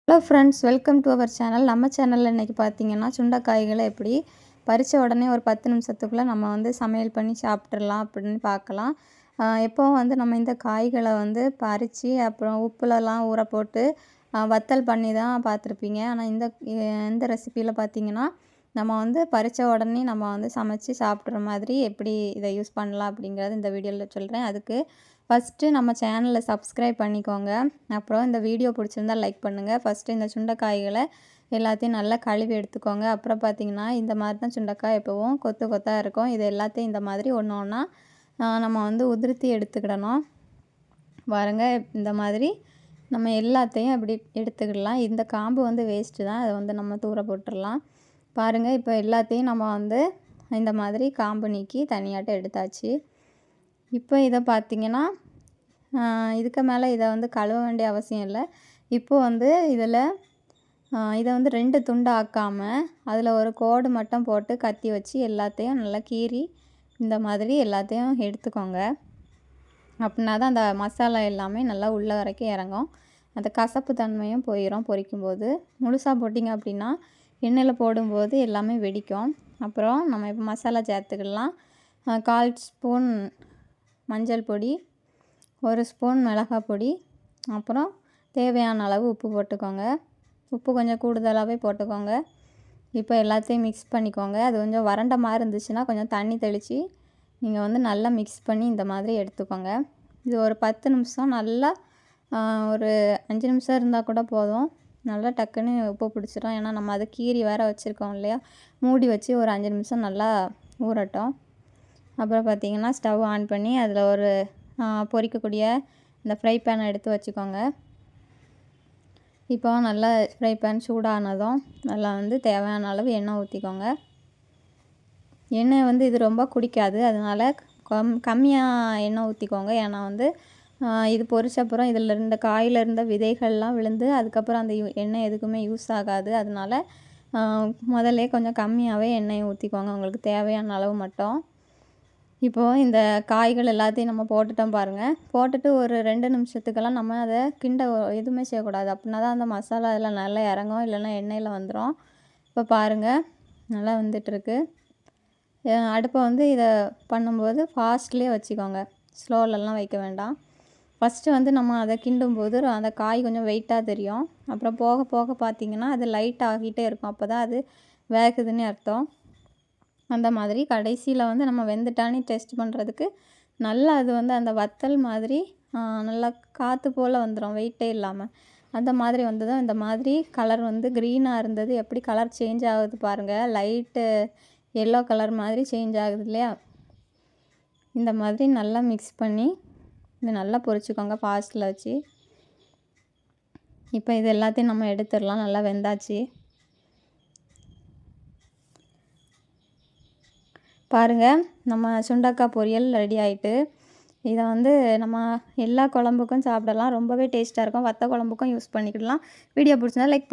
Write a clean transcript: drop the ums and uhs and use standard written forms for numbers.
Hello friends, welcome to our channel. நம்ம சேனலில் இன்றைக்கி பார்த்தீங்கன்னா சுண்டைக்காய்களை எப்படி பறித்த உடனே ஒரு 10 நிமிஷத்துக்குள்ளே நம்ம வந்து சமையல் பண்ணி சாப்பிட்றலாம் அப்படின்னு பார்க்கலாம். எப்போவும் வந்து நம்ம இந்த காய்களை வந்து பறித்து அப்புறம் உப்புலலாம் ஊற போட்டு வத்தல் பண்ணி தான் பார்த்துருப்பீங்க. ஆனால் இந்த ரெசிப்பியில் பார்த்தீங்கன்னா நம்ம வந்து பறித்த உடனே நம்ம வந்து சமைச்சு சாப்பிட்ற மாதிரி எப்படி இதை யூஸ் பண்ணலாம் அப்படிங்கிறது இந்த வீடியோவில் சொல்கிறேன். அதுக்கு ஃபஸ்ட்டு நம்ம சேனலை சப்ஸ்கிரைப் பண்ணிக்கோங்க. அப்புறம் இந்த வீடியோ பிடிச்சிருந்தா லைக் பண்ணுங்கள். ஃபஸ்ட்டு இந்த சுண்டைக்காய்களை எல்லாத்தையும் நல்லா கழுவி எடுத்துக்கோங்க. அப்புறம் பார்த்திங்கன்னா இந்த மாதிரி தான் சுண்டைக்காய் எப்போவும் கொத்து கொத்தாக இருக்கும். இது எல்லாத்தையும் இந்த மாதிரி ஒன்று ஒன்றா நம்ம வந்து உதிர்த்தி எடுத்துக்கிடணும். பாருங்க, இந்த மாதிரி நம்ம எல்லாத்தையும் அப்படி எடுத்துக்கிடலாம். இந்த காம்பு வந்து வேஸ்ட்டு தான், அதை வந்து நம்ம தூர போட்டுடலாம். பாருங்கள், இப்போ எல்லாத்தையும் நம்ம வந்து இந்த மாதிரி காம்பு நீக்கி தனியாட்ட எடுத்தாச்சு. இப்போ இதை பார்த்திங்கன்னா இதுக்கு மேலே இதை வந்து கழுவ வேண்டிய அவசியம் இல்லை. இப்போது வந்து இதை வந்து 2 துண்டு ஆக்காமல் அதில் ஒரு கோடு மட்டும் போட்டு கத்தி வச்சு எல்லாத்தையும் நல்லா கீறி இந்த மாதிரி எல்லாத்தையும் எடுத்துக்கோங்க. அப்படின்னா தான் அந்த மசாலா எல்லாமே நல்லா உள்ள வரைக்கும் இறங்கும். அந்த கசப்பு தன்மையும் போயிடும். பொரிக்கும்போது முழுசாக போட்டிங்க அப்படின்னா எண்ணெயில் போடும்போது எல்லாமே வெடிக்கும். அப்புறம் நம்ம இப்போ மசாலா சேர்த்துக்கலாம். 1/4 ஸ்பூன் மஞ்சள் பொடி, 1 ஸ்பூன் மிளகாய் பொடி, அப்புறம் தேவையான அளவு உப்பு போட்டுக்கோங்க. உப்பு கொஞ்சம் கூடுதலாகவே போட்டுக்கோங்க. இப்போ எல்லாத்தையும் மிக்ஸ் பண்ணிக்கோங்க. அது கொஞ்சம் வறண்ட மாதிரி இருந்துச்சுன்னா கொஞ்சம் தண்ணி தெளித்து நீங்கள் வந்து நல்லா மிக்ஸ் பண்ணி இந்த மாதிரி எடுத்துக்கோங்க. இது ஒரு 10 நிமிஷம் நல்லா ஒரு 5 நிமிஷம் இருந்தால் கூட போதும். நல்லா டக்குன்னு உப்பு பிடிச்சிடும். ஏன்னா நம்ம அதை கீறி வேற வச்சுருக்கோம் இல்லையா. மூடி வச்சு ஒரு 5 நிமிஷம் நல்லா ஊறட்டும். அப்புறம் பார்த்திங்கன்னா ஸ்டவ் ஆன் பண்ணி அதில் ஒரு பொரிக்கக்கூடிய இந்த ஃப்ரை பேனை எடுத்து வச்சுக்கோங்க. இப்போ நல்லா ஃப்ரை பேன் சூடானதும் நல்லா வந்து தேவையான அளவு எண்ணெய் ஊற்றிக்கோங்க. எண்ணெய் வந்து இது ரொம்ப குடிக்காது, அதனால் கம்மியாக எண்ணெய் ஊற்றிக்கோங்க. ஏன்னா வந்து இது பொரிச்சப்புறம் இதில் இருந்த காயில் இருந்த விதைகள்லாம் விழுந்து அதுக்கப்புறம் அந்த எண்ணெய் எதுக்குமே யூஸ் ஆகாது. அதனால் முதல்ல கொஞ்சம் கம்மியாகவே எண்ணெயை ஊற்றிக்கோங்க, உங்களுக்கு தேவையான அளவு மட்டும். இப்போது இந்த காய்கள் எல்லாத்தையும் நம்ம போட்டுட்டோம் பாருங்கள். போட்டுட்டு ஒரு 2 நிமிஷத்துக்கெல்லாம் நம்ம அதை எதுவுமே செய்யக்கூடாது. அப்படின்னா தான் அந்த மசாலா அதில் நல்லா இறங்கும், இல்லைன்னா எண்ணெயில் வந்துடும். இப்போ பாருங்கள், நல்லா வந்துட்டுருக்கு. அடுப்பை வந்து இதை பண்ணும்போது ஃபாஸ்ட்லேயே வச்சுக்கோங்க, ஸ்லோலெலாம் வைக்க வேண்டாம். ஃபஸ்ட்டு வந்து நம்ம அதை கிண்டும்போது அந்த காய் கொஞ்சம் வெயிட்டாக தெரியும். அப்புறம் போக போக பார்த்திங்கன்னா அது லைட் ஆகிட்டே இருக்கும். அப்போ தான் அது வேகுதுன்னு அர்த்தம். அந்த மாதிரி கடைசியில் வந்து நம்ம வெந்துட்டானே டெஸ்ட் பண்ணுறதுக்கு நல்லா அது வந்து அந்த வத்தல் மாதிரி நல்லா காற்று போல் வந்துடும், வெயிட்டே இல்லாமல். அந்த மாதிரி வந்ததும் இந்த மாதிரி கலர் வந்து க்ரீனாக இருந்தது எப்படி கலர் சேஞ்ச் ஆகுது பாருங்கள். லைட்டு எல்லோ கலர் மாதிரி சேஞ்ச் ஆகுது இல்லையா. இந்த மாதிரி நல்லா மிக்ஸ் பண்ணி இது நல்லா பொரிச்சுக்கோங்க ஃபாஸ்ட்டில் வச்சு. இப்போ இது எல்லாத்தையும் நம்ம எடுத்துடலாம். நல்லா வெந்தாச்சு பாருங்கள். நம்ம சுண்டைக்காய் பொரியல் ரெடி ஆகிட்டு. இதை வந்து நம்ம எல்லா குழம்புக்கும் சாப்பிடலாம், ரொம்பவே டேஸ்ட்டாக இருக்கும். வத்த குழம்புக்கும் யூஸ் பண்ணிக்கிடலாம். வீடியோ பிடிச்சிருந்தா லைக்